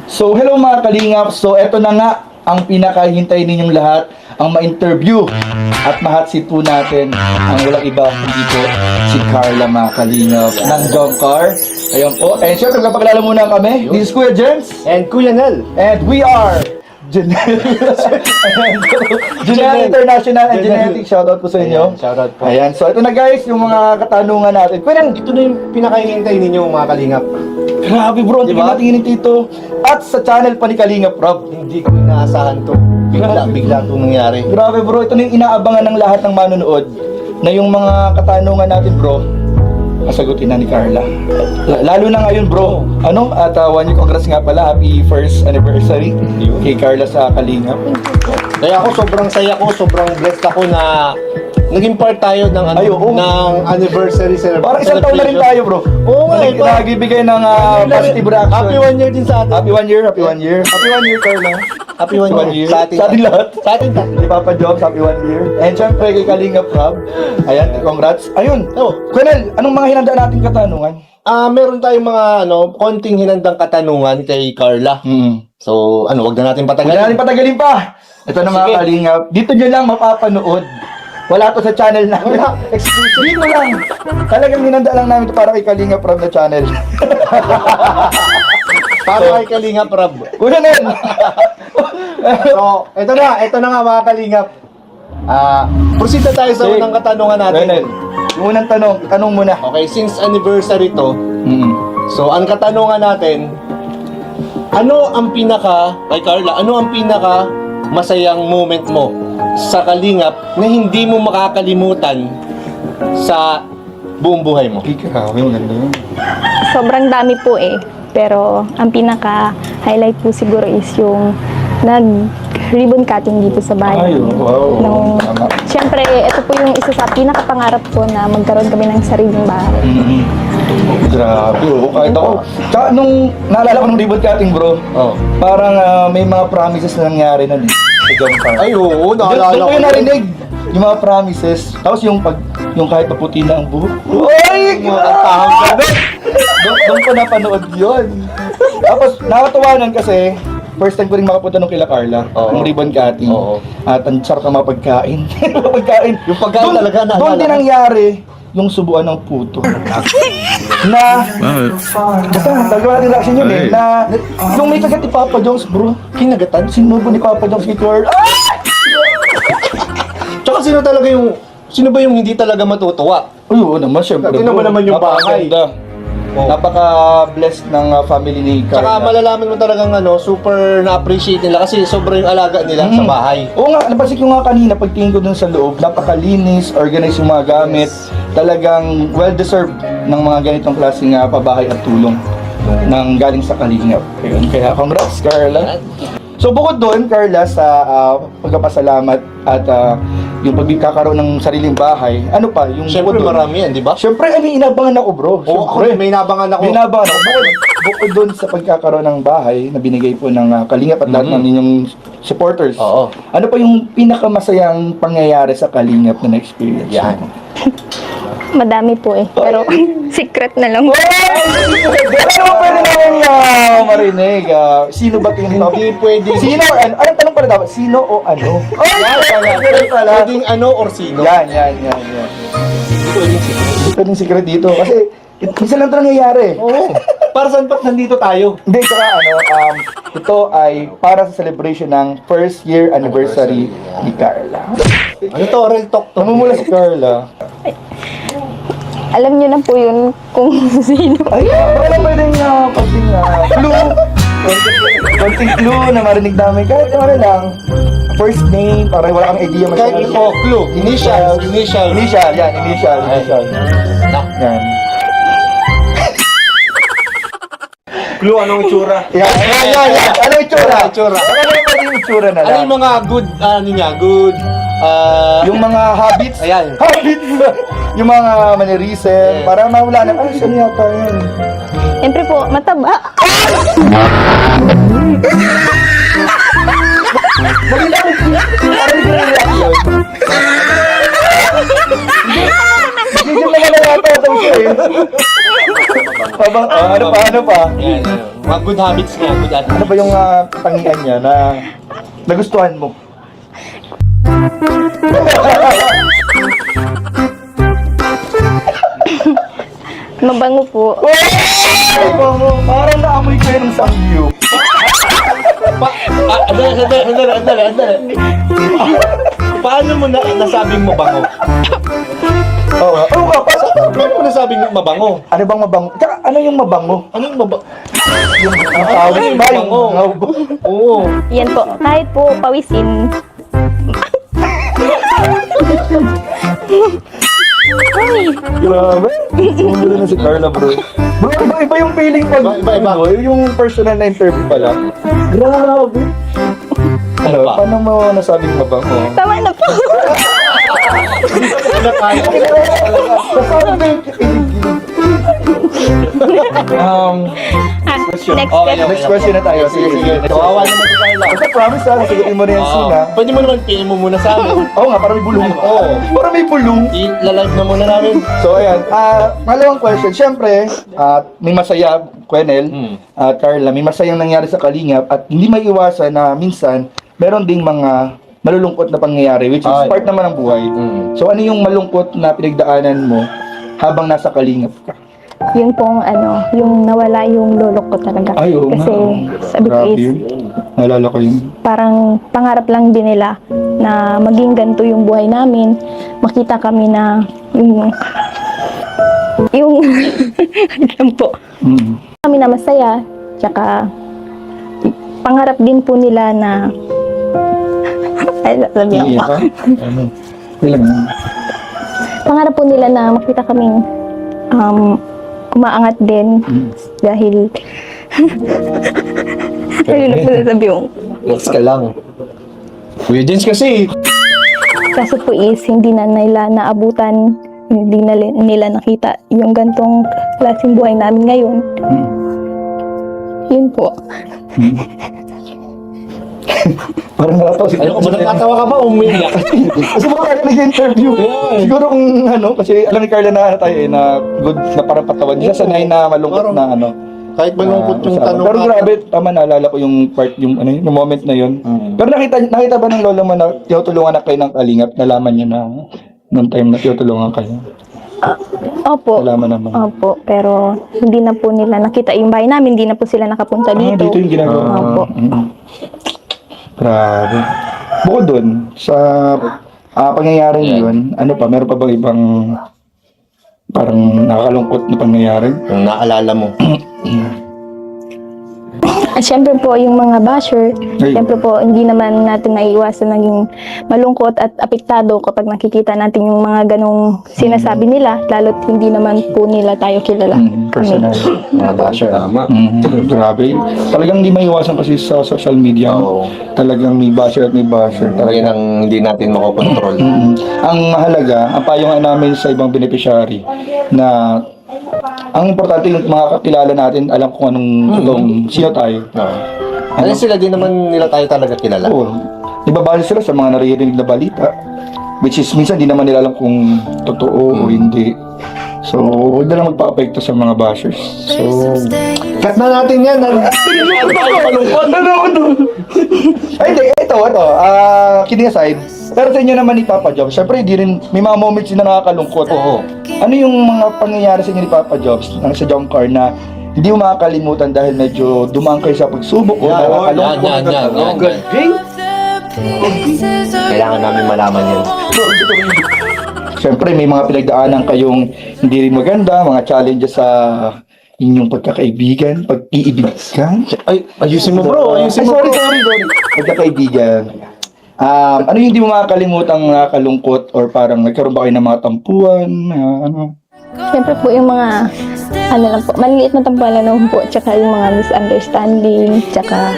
So, hello mga kalingap. So, eto na nga ang pinakahintay ninyong lahat, ang ma-interview at ma-hotseat po natin ang walang iba kundi po si Carla mga kalingap ng Jomcar. Ayun po. And syempre, kapagkalala muna kami. This is Kuya Jens. And Kuya Nel. And we are Janelle International and Genetic. Shoutout po sa inyo. Shoutout po. Ayan. So, ito na guys, yung mga katanungan natin. Kuya, Ito na yung pinakahihintay ninyo mga kalingap. grabe bro, hindi Diba? natin dito. At sa channel pa ni Kalingap Rob. Hindi ko inaasahan to. Bigla itong nangyari. Grabe bro, ito na yung inaabangan ng lahat ng manonood na yung mga katanungan natin bro, masagutin na ni Carla. Lalo na ngayon bro, at 1 year congrats nga pala, happy first anniversary kay Carla sa Kalingap. Kaya ako sobrang saya ko, sobrang blessed ako na naging part tayo ng Ay, oo. ng anniversary celebration. Parang isang taon na rin tayo bro. Oo nga, eh, parang- Nagbibigay ng positive reaction. Happy 1 year din sa atin. Happy 1 year, happy 1 year. Happy 1 year Carla. Happy 1 year. Sa atin lahat. Sa atin lahat. Di Papa Jobs, happy 1 year. And syempre kay Kalingap Rob. Ayan, congrats. Ayun. Oh. Kunal, anong mga hinanda nating katanungan? Meron tayong mga konting hinandang katanungan kay Carla. So, wag na natin Huwag na patagalin. natin patagalin pa. Ito na mga Sige. Kalingap. Dito nyo lang mapapanood. Wala to sa channel namin. Wala. Exclusive. Dito lang. Talagang hinanda lang namin ito para kay Kalingap Rob na channel. Para kay Kalingap Rob. Una na yun. So, ito na nga mga kalingap. Proceed na tayo sa Sige. unang katanungan natin. Renel, yung unang tanong muna. Okay, since anniversary to, Mm. so ang katanungan natin, kay Carla, ano ang pinaka masayang moment mo sa kalingap na hindi mo makakalimutan sa buong buhay mo? Ay, grabe, maganda yun. Sobrang dami po eh. Pero ang pinaka-highlight po siguro is yung nag-ribbon cutting dito sa bahay. Ay, wow. Tama. Siyempre, ito po yung isa sa pinakapangarap ko na magkaroon kami ng sariling bahay. Mm-hmm. Grabe, oh. Kahit ako. Tsaka nung naalala ko ng ribbon cutting bro, Oh. parang may mga promises na nangyari na din sa Jomcar. Ay, oo, Doon naalala ko ko. yung narinig. Yung mga promises. Tapos yung kahit maputi na ang buhok. Ay! Mga kantahang grabe! Doon ko napanood yun. Tapos nakatawanan kasi, first time ko rin makapunta nung kila Carla. Oo. Yung ribbon cutting. Oo. At ang sarap ng mga pagkain. Mga pagkain. Yung pagkain Doon- talaga, naalala Doon din ko. nangyari yung subuan ng puto. Na, basta, nagawa natin reaction yun eh, na, yung may kagat ni Papa Jones, bro, Kinagatan? sinubo ni Papa Jones kay Carla. Tsaka sino ba yung hindi talaga matutuwa? Uy, oo naman, syempre. Tingnan mo naman yung bahay. Napakaganda. Oh. Napaka-blessed ng family ni Tsaka Carla. malalaman mo talagang super na-appreciate nila kasi sobrang yung alaga nila sa bahay. Oo nga, napansin ko nga kanina, pagtingin ko dun sa loob, napakalinis, organized yung mga gamit. Talagang well-deserved ng mga ganitong klaseng pabahay at tulong ng galing sa Kalingap. Ayun, kaya congrats, Carla. So bukod doon, Carla, sa pagpapasalamat at yung pagkakaroon ng sariling bahay, ano pa? Yung Siyempre bukod doon? marami yan, di ba? Siyempre, may inabangan ako, bro. Oo, Siyempre. may nabangan ako. May inabangan ako. Bukod doon sa pagkakaroon ng bahay na binigay po ng Kalingap at lahat ng inyong supporters. Oo. Ano pa yung pinakamasayang pangyayari sa Kalingap na na-experience? Yan. Madami po eh. Pero secret na lang. Ano pwede namin marinig? Sino ba tingin mo? Hindi pwede. Sino or ano? Anong tanong pala dapat? Sino o ano? Yan pala. Pwedeng ano or sino. Yan. Hindi pwedeng sino. Hindi pwedeng secret dito. Kasi, minsan lang ito nangyayari. Oo. Para saan ba't nandito tayo? Hindi, tsaka ito ay para sa celebration ng first year anniversary ni Carla. Ano to? Real talk to. Namumula si Carla. Alam niyo na po yun kung sino. Ay, baka lang pwedeng konting clue. Konting clue na marinig namin. Kahit ano lang. First name, para wala kang idea Kahit po, clue. Initial. Initial, yan. Initial. Yan. Clue, anong itsura? Yan. Ano yung itsura? Itsura. Ano yung itsura na Ano lang? yung mga good, Yung mga habits. Ayan. Habits. Yung mga mannerism. Yeah. Para mawala na. Ay, saan yata yun? Siyempre po, mataba. Maganda ko. Parang hindi na yun. Hindi naman na yata ito siya eh. Ano pa? Yan. Mga good habits niya, good Ano attitude. ba yung katangian niya na nagustuhan mo? Mabango po. Parang naamoy ko yun ng samgyu. Andali. Paano mo nasabing mabango? Oo nga, Paano mo nasabing mabango? ano bang mabango? Tsaka, ano yung mabango? Anong mabango? Yung awit ba? Yung Mabango. Oo. Yan po. Kahit po pawisin. Ay, Grabe. Sumulo na si Carla, bro. Bro, iba yung feeling pag, Iba. ano, yung personal na interview pala. Grabe. Ano, ba? paano mo nasabing mabango? tama na po. Nasabi ko yung question. Next Okay, question. Next question na tayo. Sige. Kawawa naman si Carla. Basta promise ha, sagutin mo na yan soon ha. Pwede mo naman PM mo muna sa amin. Oo nga, para may bulong. Oo. Para may bulong. I-live na muna namin. So ayan, pangalawang question. Siyempre, may masaya, Kwenel, at Carla, may masayang nangyari sa Kalingap at hindi may iwasan na minsan, meron ding mga malulungkot na pangyayari which is Ay. part naman ng buhay. So ano yung malungkot na pinagdaanan mo habang nasa Kalingap ka? Yung pong yung nawala yung lolo ko talaga. Ay, oo Kasi nga. sabi ko Grabe is, yun. Naalala ko yun. parang pangarap lang din nila na maging ganito yung buhay namin. Makita kami na yung alam po. Kami na masaya, tsaka pangarap din po nila na ay, sabi Iiyak ako. ka? Ano? Ilang? Pangarap po nila na makita kaming umaangat din dahil ayun na po sabi ko. Next ka lang. Kuya Jens kasi. Kaso po is, hindi na nila naabutan, hindi na nila nakita yung gantong klaseng buhay namin ngayon. Yun po. Parang nakatawa si Ano ba nakatawa ka ba? Umiiyak ka. Kasi baka Carla nag-interview. Siguro kung kasi alam ni Carla na tayo na good na parang patawan. Siya sanay na malungkot na Kahit malungkot yung usapan. tanong Pero grabe, tama, naalala ko yung part, yung moment na yun. Pero nakita ba ng lola mo na tinutulungan na kayo ng Kalingap? Nalaman niyo na noong time na tinutulungan kayo? Opo. Nalaman naman. Opo, pero hindi na po nila nakita yung bahay namin, hindi na po sila nakapunta dito. Dito yung ginagawa. Opo. Grabe. Bukod dun, sa pangyayaring yun, ano pa, meron pa bang ibang parang nakakalungkot na pangyayari? Yung naalala mo. At syempre po, yung mga basher, Ay. syempre po, hindi naman natin naiiwasan naging malungkot at apektado kapag nakikita natin yung mga ganong sinasabi nila, lalo't hindi naman po nila tayo kilala. Personal. Mga basher. Tama. Grabe. Talagang hindi maiwasan kasi sa social media. Oo. Talagang may basher at may basher. Talaga nang hindi natin makokontrol. Ang mahalaga, ang payungan namin sa ibang beneficiary na ang importante yung mga kakilala natin, alam kung anong totoong sino tayo. Kasi sila din naman nila tayo talaga kilala. Oo. Ibabase sila sa mga naririnig na balita. Which is, minsan di naman nila alam kung totoo o hindi. So, huwag na lang magpa-apekto sa mga bashers. So, Cut na natin yan. ay, hindi. Ito. Kidding aside. Pero sa inyo naman ni Papa Jobs, syempre, di rin, may mga moments din na nakakalungkot. Oo. Ano yung mga pangyayari sa inyo ni Papa Jobs, sa jump car na hindi mo makakalimutan dahil medyo dumaan kayo sa pagsubok o nakakalungkot? Yan. Kailangan namin malaman yan. Siyempre, may mga pinagdaanan kayong hindi rin maganda, mga challenges sa inyong pagkakaibigan, pag-iibigan. Ay, ayusin mo bro. Ayusin mo Sorry. bro. Pagkakaibigan. Ano yung hindi mo makakalimutang nakakalungkot or parang nagkaroon ba kayo ng mga tampuan? Syempre po yung mga, lang po, maliliit na tampuan lang po, tsaka yung mga misunderstanding, tsaka,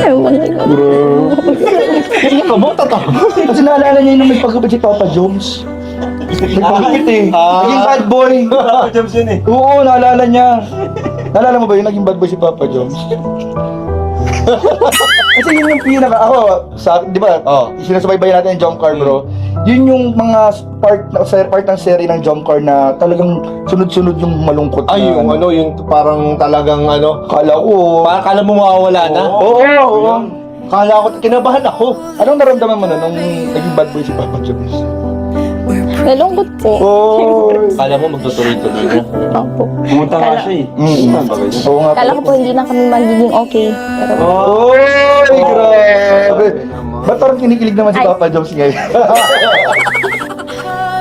Bro. Totoo. Kasi naalala niya yung nagpagkabit si Papa Jones. Nagpagkabit eh. Naging bad boy. Papa James yun eh. Oo, naalala niya. Naalala mo ba yung naging bad boy si Papa Jones? Kasi yun yung pinaka, ako, di ba, sinasubaybayan natin yung jump car, bro. Yun yung mga part ng serie ng jump car na talagang sunod-sunod yung malungkot Ay, yung ano, yung parang talagang ano, Kala ko. parang kala mo mawawala na. Oo. Kala ko, kinabahan ako. Anong naramdaman mo nung naging bad boy si Papa Jones? Nalungkot po. Oh. Kala mo magtutuloy-tuloy na. Opo. Pumunta nga siya eh. Oo nga. Kala ko po hindi na kami magiging okay. Pero Oy, grabe. Ba't parang kinikilig naman si Ay. Papa Jones ngayon?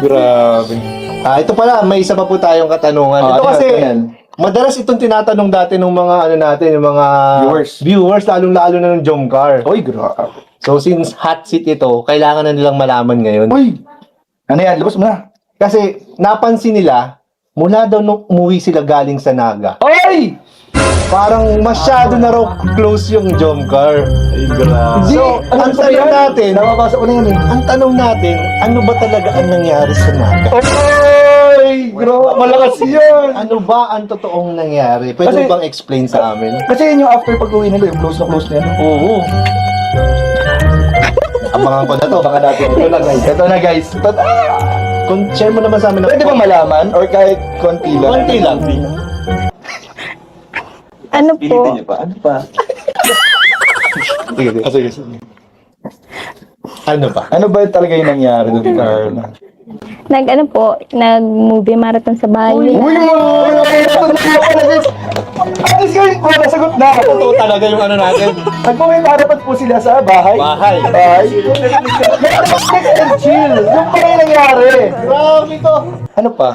Grabe. Ito pala, may isa pa po tayong katanungan. Ito kasi, madalas itong tinatanong dati ng mga ano natin, yung mga viewers lalong-lalo na ng Jomcar. Oy, grabe. So since hot seat ito, kailangan na nilang malaman ngayon. Uy, ano yan? Labas mo na. Kasi napansin nila, mula daw nung umuwi sila galing sa Naga, Oy! parang masyado na raw close yung Jomcar. Ay, grabe. So, ang tanong natin, Nababasa ko na yan eh. ang tanong natin, ano ba talaga ang nangyari sa Naga? Oy! Grabe, malakas yan. Ano ba ang totoong nangyari? Pwede Kasi- mo bang explain sa amin? Kasi yun yung after pag-uwi nila, yung close na yan. Oo. Abangan ko na to. Baka natin. Ito na guys. Ito na guys. Kung share mo naman sa amin. Pwede ba malaman? Or kahit konti lang? Konti lang. ano Pilitin po, niyo pa. Ano pa? Sige, sige. Ano ba? Ano ba talaga yung nangyari doon, Carla? nag-movie marathon sa bahay Uy, nila. Atis ko yung nasagot na. Totoo talaga yung ano natin. Nag-comment harapan po sila sa bahay. Bahay. Bahay. Netflix and chill. Yung pa yung nangyari. Grabe to. Ano pa?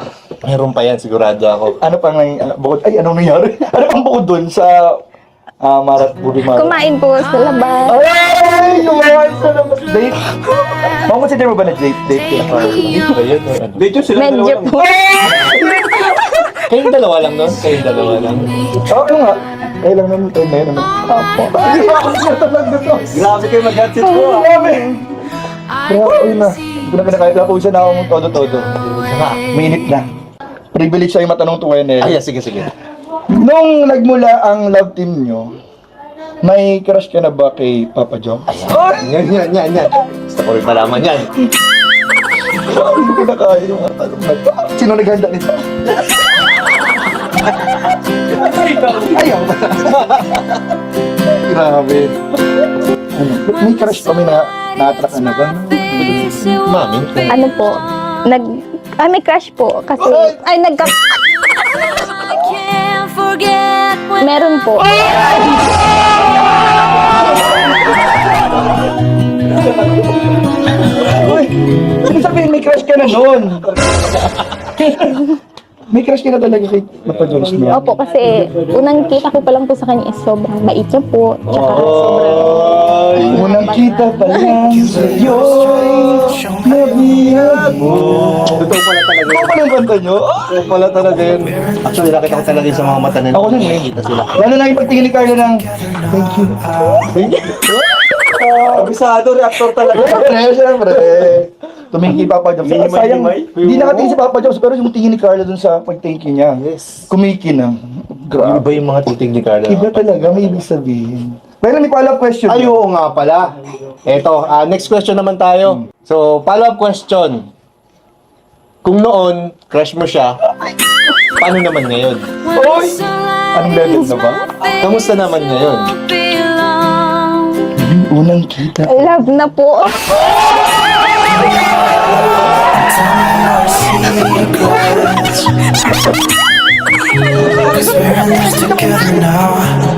Meron pa yan, sigurado ako. Ano pang bukod? Ay, anong nangyari? Ano pang bukod doon sa movie marathon? Kumain po sa labas. Ay, kumain sa labas. Date? Consider mo ba na date? Date ka? Dito sila Medyo dalawa lang. po. Kayong dalawa lang nun? Kayong dalawa lang. Oo nga. Kaya lang naman tayo na yun. Opo. Hindi ba ako natalag dito? Grabe kayo mag-headset ko ah. Grabe. Grabe, ayun na. Hindi ko na pinakain. Napuwisan na akong todo-todo. Saka, mainit na. Privilege sa'yo matanong to Wenel. Ay, sige, sige. Nung nagmula ang love team nyo, may crush ka na ba kay Papa John? Yan. Gusto ko rin malaman yan. Hindi ko na kaya yung tanong na to. Sino naghanda nito? Ayaw. Grabe. Ano? May crush pa, may na-attract ka na ba? Mami. Ano po, may crush po. Kasi, meron po. Uy, ano sabihin, may crush ka na noon? May crush ka na talaga kay Papa Jones mo? Opo, kasi unang kita ko pa lang po sa kanya is sobrang bait niya po. Tsaka sobrang... Unang kita pa lang sa'yo, nabihag mo. Totoo pala talaga. Ano pala yung kanta nyo? Totoo pala talaga yun. Actually, nakita ko talaga yung sa mga mata nila. Ako na eh. Nakikita sila. Lalo na yung pagtingin ni Carla ng thank you. Abisado, reactor talaga. Siyempre. Tumingin kay Papa Jones. Himay, Sayang, himay. hindi nakatingin si Papa Jones pero yung tingin ni Carla dun sa pag-thank you niya. Yes. Kumikinang. Iba Grabe. yung mga titig ni Carla. Iba talaga, may ibig sabihin. Pero may follow-up question. Ay, oo nga pala. Eto, next question naman tayo. So, follow-up question. Kung noon, crush mo siya, paano naman ngayon? Oy! Anong level na ba? Kamusta naman ngayon? Unang kita. Love na po.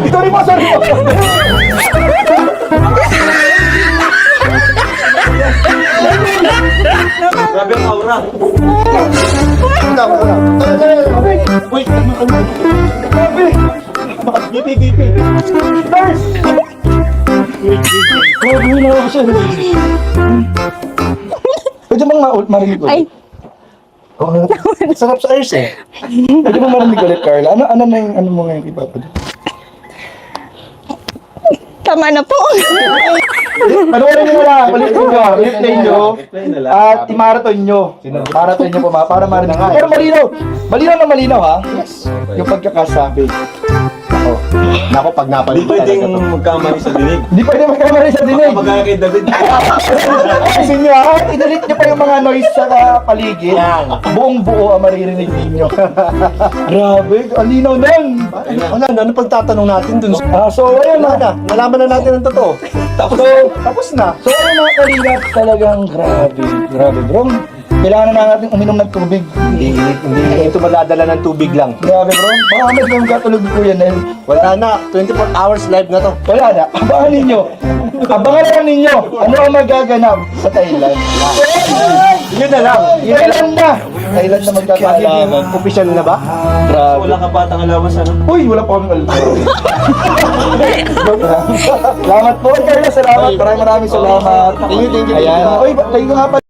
Ito rin mo, sorry mo. Grabe ang aura. Wait, ano? Grabe. Bipi. Stars! Grabe na ako siya. Pwede bang marinig Ay, ulit? Oh, Sarap sa ears eh. pwede bang marinig ulit, Carla? Ano na yung ano mo ngayon kay Papa? tama na po. Panoorin nyo lang, ulit nyo. Play na lang. At i-marathon nyo. Marathon nyo po para marinig. Pero malinaw. Malinaw na malinaw ha. Yung pagkakasabi. Ako. Nako, pag Di napanood pwedeng talaga to. magkamali sa dinig. Di pwede magkamali sa dinig. Magkaya kay David. Kasi nyo ha, inulit nyo pa yung mga noise sa paligid. Yan. Buong buo ang maririnig ninyo. Grabe, ang linaw nun. Wala na, ano pagtatanong natin dun? So ayun Wala na. na, nalaman na natin ang totoo. Tapos na. So ayun mga kalingap, talagang grabe bro. Kailangan na natin uminom ng tubig. Hindi ito madadala ng tubig lang. Grabe bro, baka may kayong katulog ko yan Nel. Wala na, 24 hours live na to. Wala na, abangan ninyo. Abangan lang ninyo, ano ang magaganap sa Thailand. Yun na lang. Thailand na! Thailand na magkakaalaman. Official na ba? Grabe. Wala ka batang alawas ano? Uy, wala pa kaming alam. Salamat po, Carla. Salamat. Maraming salamat. Thank you. Ayan. Uy, tayo nga pala.